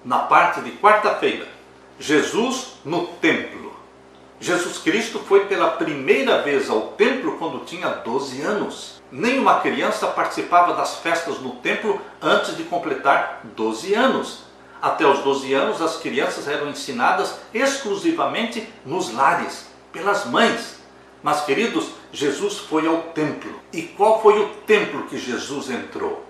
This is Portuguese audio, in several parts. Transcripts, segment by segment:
na parte de quarta-feira. Jesus no templo. Jesus Cristo foi pela primeira vez ao templo quando tinha 12 anos. Nenhuma criança participava das festas no templo antes de completar 12 anos. Até os 12 anos as crianças eram ensinadas exclusivamente nos lares, pelas mães. Mas, queridos, Jesus foi ao templo. E qual foi o templo que Jesus entrou?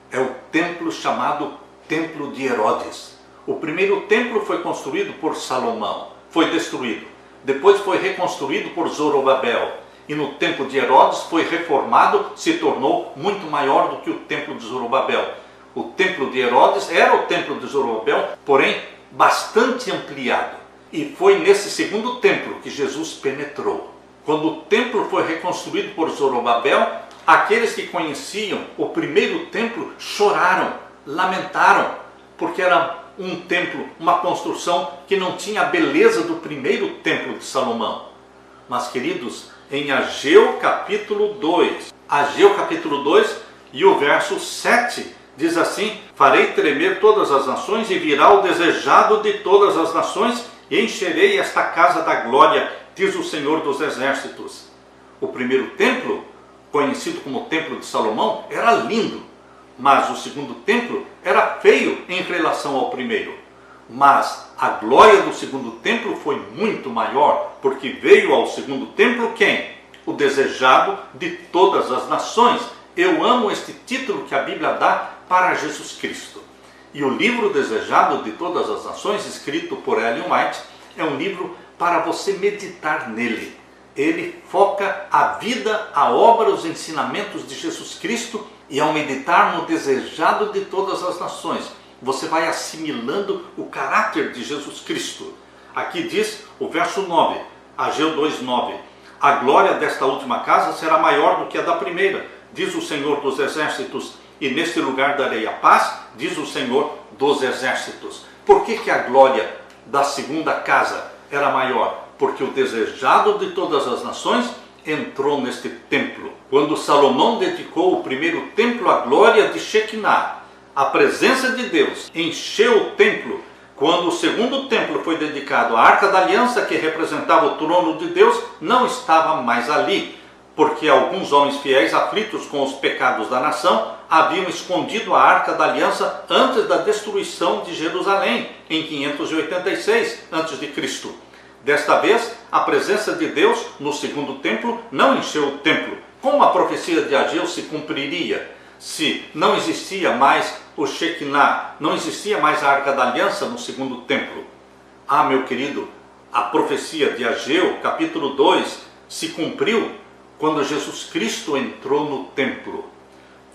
É o templo chamado Templo de Herodes. O primeiro templo foi construído por Salomão, foi destruído. Depois foi reconstruído por Zorobabel. E no templo de Herodes foi reformado, se tornou muito maior do que o templo de Zorobabel. O templo de Herodes era o templo de Zorobabel, porém bastante ampliado. E foi nesse segundo templo que Jesus penetrou. Quando o templo foi reconstruído por Zorobabel, aqueles que conheciam o primeiro templo choraram, lamentaram, porque era um templo, uma construção que não tinha a beleza do primeiro templo de Salomão. Mas, queridos, em Ageu capítulo 2, Ageu capítulo 2 e o verso 7, diz assim: farei tremer todas as nações e virá o desejado de todas as nações e encherei esta casa da glória, diz o Senhor dos Exércitos. O primeiro templo, conhecido como o Templo de Salomão, era lindo, mas o segundo templo era feio em relação ao primeiro. Mas a glória do segundo templo foi muito maior, porque veio ao segundo templo quem? O desejado de todas as nações. Eu amo este título que a Bíblia dá para Jesus Cristo. E o livro Desejado de Todas as Nações, escrito por Ellen White, é um livro para você meditar nele. Ele foca a vida, a obra, os ensinamentos de Jesus Cristo, e ao meditar no Desejado de Todas as Nações, você vai assimilando o caráter de Jesus Cristo. Aqui diz o verso 9, Ageu 2:9, a glória desta última casa será maior do que a da primeira, diz o Senhor dos Exércitos, e neste lugar darei a paz, diz o Senhor dos Exércitos. Por que a glória da segunda casa era maior? Porque o desejado de todas as nações entrou neste templo. Quando Salomão dedicou o primeiro templo à glória de Shekinah, a presença de Deus encheu o templo. Quando o segundo templo foi dedicado à Arca da Aliança, que representava o trono de Deus, não estava mais ali, porque alguns homens fiéis, aflitos com os pecados da nação, haviam escondido a Arca da Aliança antes da destruição de Jerusalém, em 586 a.C. Desta vez, a presença de Deus no segundo templo não encheu o templo. Como a profecia de Ageu se cumpriria se não existia mais o Shekinah, não existia mais a Arca da Aliança no segundo templo? Ah, meu querido, a profecia de Ageu, capítulo 2, se cumpriu quando Jesus Cristo entrou no templo.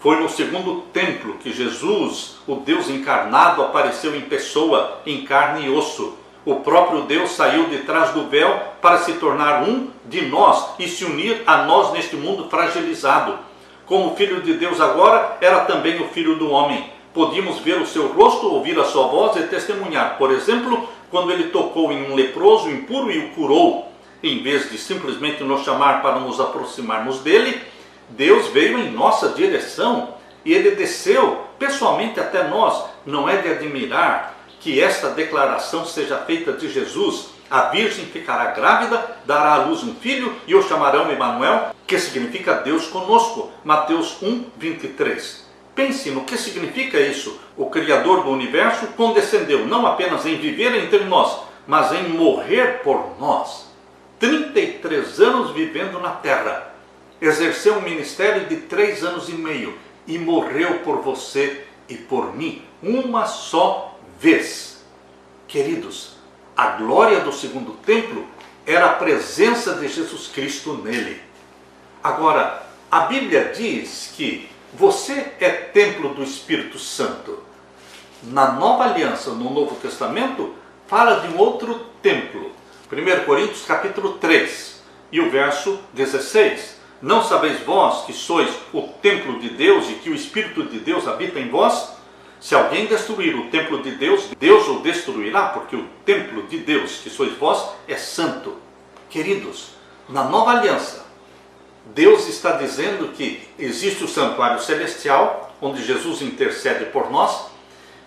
Foi no segundo templo que Jesus, o Deus encarnado, apareceu em pessoa, em carne e osso. O próprio Deus saiu de trás do véu para se tornar um de nós e se unir a nós neste mundo fragilizado. Como Filho de Deus agora, era também o Filho do homem. Podíamos ver o seu rosto, ouvir a sua voz e testemunhar. Por exemplo, quando ele tocou em um leproso impuro e o curou. Em vez de simplesmente nos chamar para nos aproximarmos dele, Deus veio em nossa direção e ele desceu pessoalmente até nós. Não é de admirar que esta declaração seja feita de Jesus: a virgem ficará grávida, dará à luz um filho e o chamarão Emanuel, que significa Deus conosco. Mateus 1:23. Pense no que significa isso. O Criador do universo condescendeu não apenas em viver entre nós, mas em morrer por nós. 33 anos vivendo na terra, exerceu um ministério de 3 anos e meio e morreu por você e por mim uma só vez. Queridos, a glória do segundo templo era a presença de Jesus Cristo nele. Agora, a Bíblia diz que você é templo do Espírito Santo. Na Nova Aliança, no Novo Testamento, fala de um outro templo. 1 Coríntios capítulo 3 e o verso 16. Não sabeis vós que sois o templo de Deus e que o Espírito de Deus habita em vós? Se alguém destruir o templo de Deus, Deus o destruirá, porque o templo de Deus, que sois vós, é santo. Queridos, na Nova Aliança, Deus está dizendo que existe o santuário celestial, onde Jesus intercede por nós,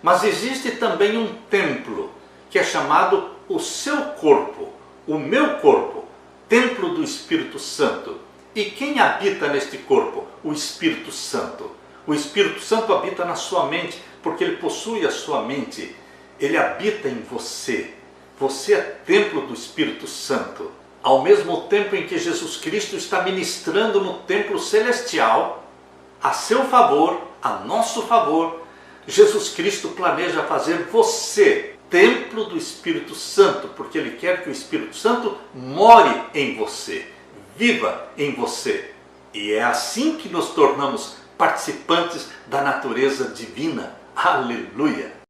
Mas existe também um templo, que é chamado o seu corpo, o meu corpo, templo do Espírito Santo. E quem habita neste corpo? O Espírito Santo. O Espírito Santo habita na sua mente, porque ele possui a sua mente. Ele habita em você. Você é templo do Espírito Santo. Ao mesmo tempo em que Jesus Cristo está ministrando no templo celestial, a seu favor, a nosso favor, Jesus Cristo planeja fazer você templo do Espírito Santo, porque Ele quer que o Espírito Santo more em você, viva em você. E é assim que nos tornamos participantes da natureza divina. Aleluia!